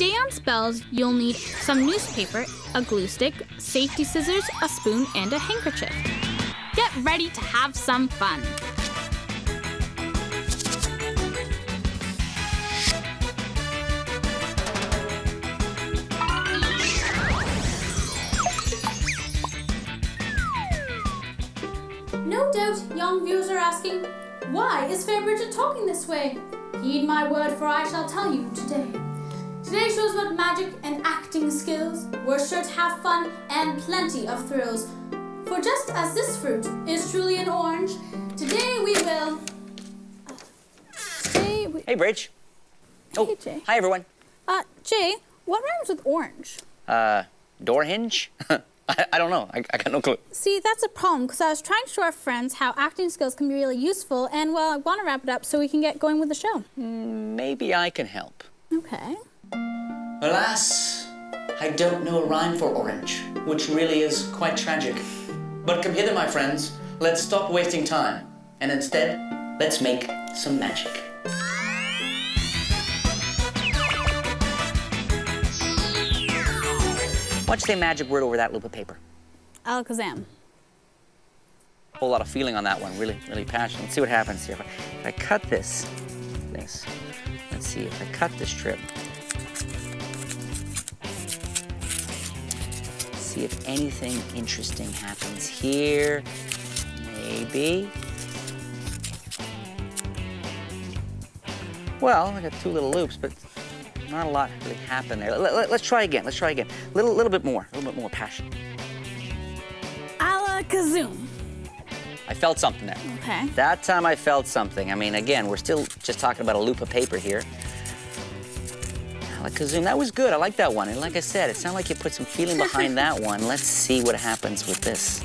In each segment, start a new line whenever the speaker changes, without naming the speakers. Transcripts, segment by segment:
Today on Spellz, you'll need some newspaper, a glue stick, safety scissors, a spoon, and a handkerchief. Get ready to have some fun.
No doubt young viewers are asking, why is Fair Bridget talking this way? Heed my word, for I shall tell you today. Today's show is about magic and acting skills. We're sure to have fun and plenty of thrills. For just as this fruit is truly an orange, today we will...
Hey, Bridge. Oh,
Hey, Jay.
Hi, everyone.
Jay, what rhymes with orange?
Door hinge? I don't know. I got no clue.
See, that's a problem, because I was trying to show our friends how acting skills can be really useful, and, well, I want to wrap it up so we can get going with the show.
Maybe I can help.
Okay.
Alas, I don't know a rhyme for orange, which really is quite tragic. But come hither, my friends. Let's stop wasting time, and instead, let's make some magic. Why don't you say a magic word over that loop of paper?
Alakazam.
Whole lot of feeling on that one, really passionate. Let's see what happens here. If I cut this, let's see, if I cut this strip, see if anything interesting happens here, maybe. Well, I got two little loops, but not a lot really happened there. Let's try again, little bit more passion.
Alakazam.
I felt something there.
Okay.
That time I felt something. I mean, again, we're still just talking about a loop of paper here. Alakazam, that was good. I like that one. And like I said, it sounded like you put some feeling behind that one. Let's see what happens with this.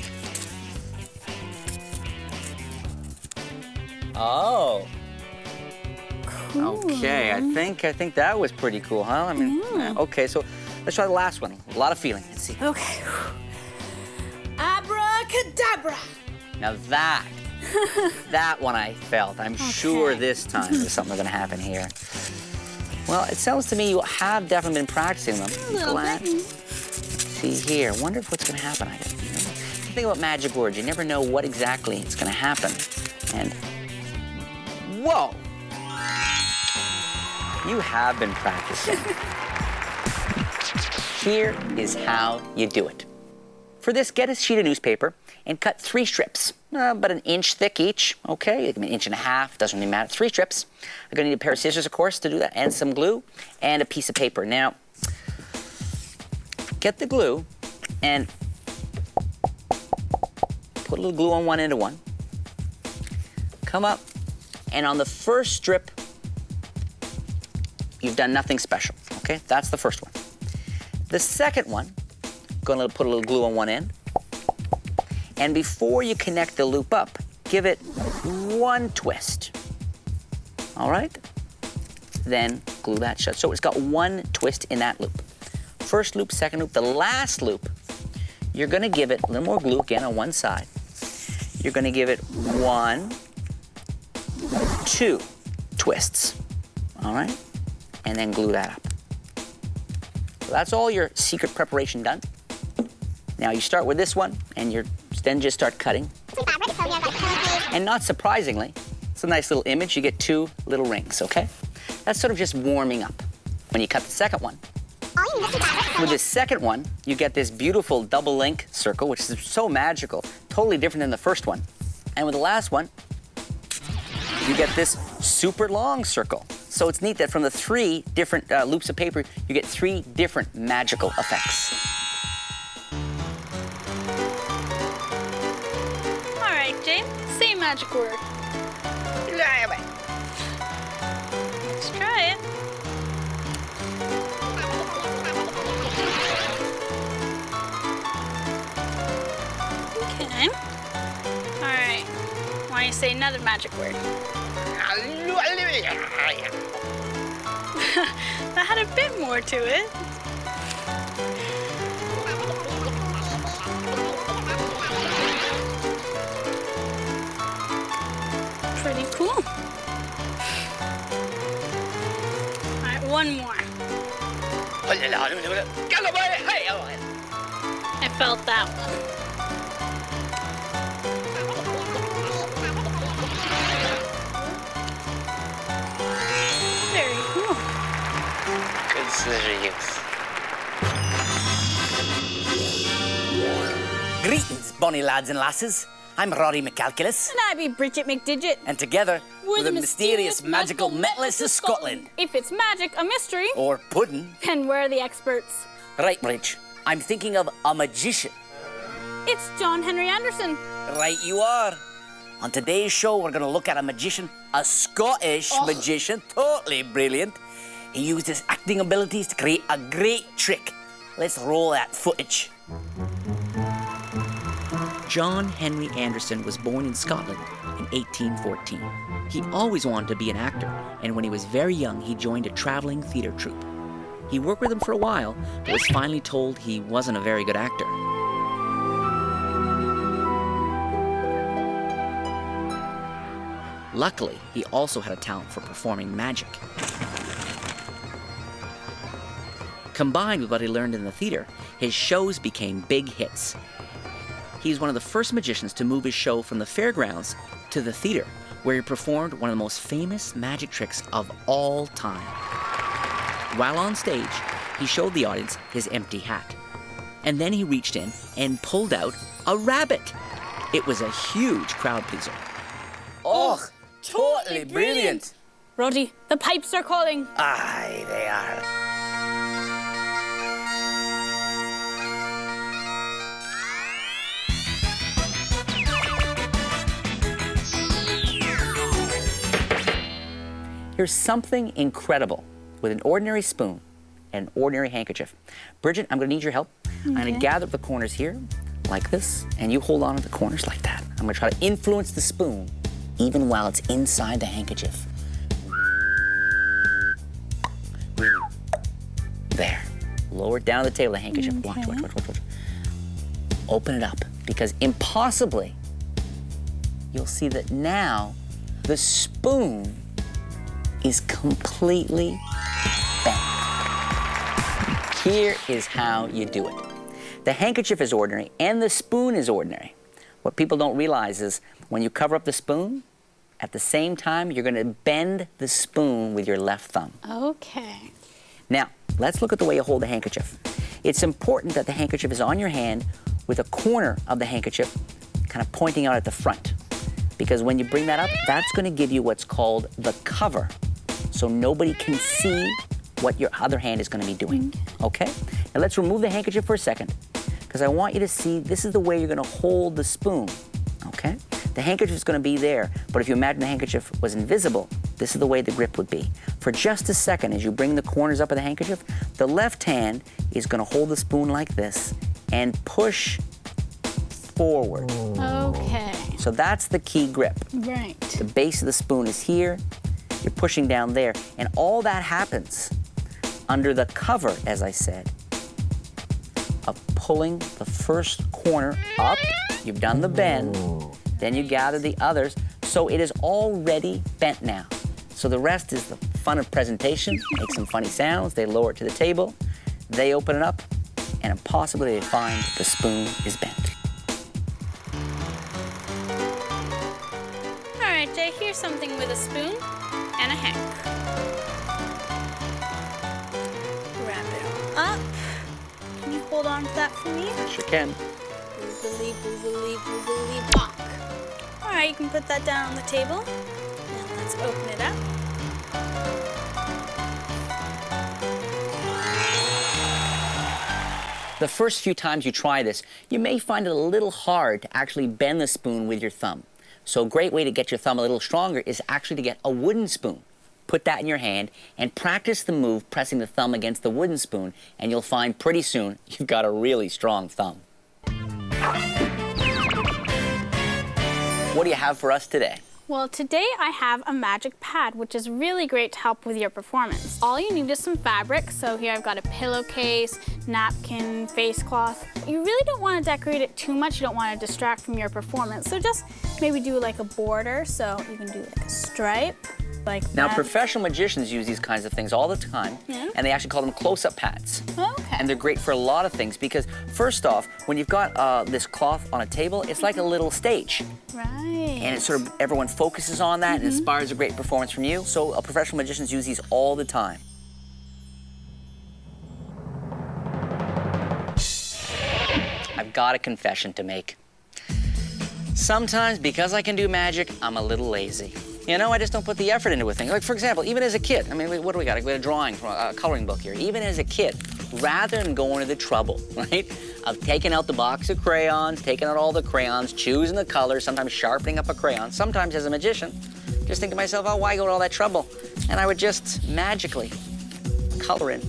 Oh.
Cool.
Okay, I think that was pretty cool, huh? I mean, okay, so let's try the last one. A lot of feeling. Let's see.
Okay. Abracadabra.
Now that one I felt. I'm sure this time there's something going to happen here. Well, it sounds to me you have definitely been practicing them.
A little bit.
Let's see here. Wonder if what's going to happen. The thing about magic words, you never know what exactly is going to happen. And whoa! You have been practicing. Here is how you do it. For this, get a sheet of newspaper and cut 3 strips, about an inch thick each, okay? It can be an inch and a half, doesn't really matter. 3 strips. I'm gonna need a pair of scissors, of course, to do that, and some glue, and a piece of paper. Now, get the glue and put a little glue on one end of one. Come up, and on the first strip, you've done nothing special, okay? That's the first one. The second one, gonna put a little glue on one end. And before you connect the loop up, give it 1 twist. All right? Then glue that shut. So it's got 1 twist in that loop. First loop, second loop, the last loop, you're gonna give it a little more glue again on one side. You're gonna give it 1, 2 twists. All right? And then glue that up. So that's all your secret preparation done. Now you start with this one, and you're then just start cutting. And not surprisingly, it's a nice little image. You get 2 little rings, okay? That's sort of just warming up. When you cut the second one, with this second one, you get this beautiful double link circle, which is so magical, totally different than the first one. And with the last one, you get this super long circle. So it's neat that from the 3 different loops of paper, you get 3 different magical effects.
All right, Jay, say a magic word. Let's try it. Okay. All right. Why don't you say another magic word? That had a bit more to it. Pretty cool. All right, one more. I felt that one. Very cool.
Good scissor use. Greetings, bonny lads and lasses. I'm Rory McCalculus,
And I be Bridget McDidget.
and together
We're
we're the mysterious magical metalists of Scotland.
If it's magic, a mystery,
Or pudding.
then we're the experts.
Right, Bridge. I'm thinking of a magician.
It's John Henry Anderson.
Right you are. On today's show, we're going to look at a magician, a Scottish magician, totally brilliant. He used his acting abilities to create a great trick. Let's roll that footage. John Henry Anderson was born in Scotland in 1814. He always wanted to be an actor, and when he was very young, he joined a traveling theater troupe. He worked with them for a while, but was finally told he wasn't a very good actor. Luckily, he also had a talent for performing magic. Combined with what he learned in the theater, his shows became big hits. He's one of the first magicians to move his show from the fairgrounds to the theater, where he performed one of the most famous magic tricks of all time. While on stage, he showed the audience his empty hat. And then he reached in and pulled out a rabbit. It was a huge crowd pleaser. Oh, totally brilliant.
Roddy, the pipes are calling.
Aye, they are. Here's something incredible with an ordinary spoon and an ordinary handkerchief. Bridget, I'm gonna need your help. I'm gonna gather up the corners here, like this, and you hold on to the corners like that. I'm gonna try to influence the spoon even while it's inside the handkerchief. There. Lower it down to the table, the handkerchief. Watch. Open it up, because impossibly, you'll see that now the spoon is completely bent. Here is how you do it. The handkerchief is ordinary and the spoon is ordinary. What people don't realize is when you cover up the spoon, at the same time, you're gonna bend the spoon with your left thumb.
Okay.
Now, let's look at the way you hold the handkerchief. It's important that the handkerchief is on your hand with a corner of the handkerchief kind of pointing out at the front. Because when you bring that up, that's gonna give you what's called the cover. So nobody can see what your other hand is gonna be doing, okay? Now let's remove the handkerchief for a second, because I want you to see this is the way you're gonna hold the spoon, okay? The handkerchief is gonna be there, but if you imagine the handkerchief was invisible, this is the way the grip would be. For just a second, as you bring the corners up of the handkerchief, the left hand is gonna hold the spoon like this and push forward.
Okay.
So that's the key grip.
Right.
The base of the spoon is here, you're pushing down there, and all that happens under the cover, as I said, of pulling the first corner up. You've done the bend, then you gather the others, so it is already bent now. So the rest is the fun of presentation, make some funny sounds, they lower it to the table, they open it up, and impossibly they find the spoon is bent.
All right, Jay, here's something with a spoon and a hank. Wrap it all up. Can you hold on to that for me?
Sure can.
Boogly, boogly, boogly, bop. All right, you can put that down on the table. Now let's open it up.
The first few times you try this, you may find it a little hard to actually bend the spoon with your thumb. So a great way to get your thumb a little stronger is actually to get a wooden spoon. Put that in your hand and practice the move pressing the thumb against the wooden spoon, and you'll find pretty soon you've got a really strong thumb. What do you have for us today?
Well, today I have a magic pad, which is really great to help with your performance. All you need is some fabric. So here I've got a pillowcase, napkin, face cloth. You really don't want to decorate it too much. You don't want to distract from your performance. So just maybe do like a border. So you can do like a stripe Like
Now,
that.
professional magicians use these kinds of things all the time,
Yeah.
and they actually call them close-up pads.
Okay.
And they're great for a lot of things because, first off, when you've got this cloth on a table, it's like a little stage.
Right.
And it's sort of, everyone focuses on that and inspires a great performance from you. So professional magicians use these all the time. I've got a confession to make. Sometimes, because I can do magic, I'm a little lazy. You know, I just don't put the effort into a thing. Like, for example, even as a kid, I mean, what do we got? We got a drawing from a coloring book here. Even as a kid, rather than going to the trouble, right, of taking out the box of crayons, taking out all the crayons, choosing the colors, sometimes sharpening up a crayon, sometimes as a magician, just think to myself, oh, why go to all that trouble? And I would just magically color in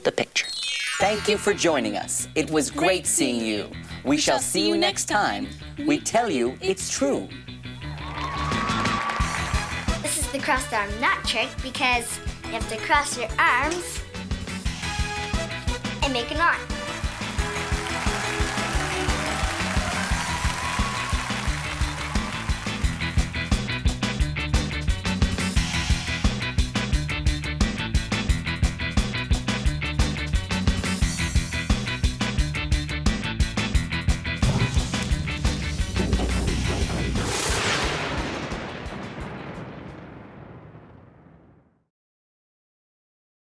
the picture. Thank you for joining us. It was great seeing you. We shall see you next time. We tell you it's true.
This is the crossed arm knot trick because you have to cross your arms and make a knot.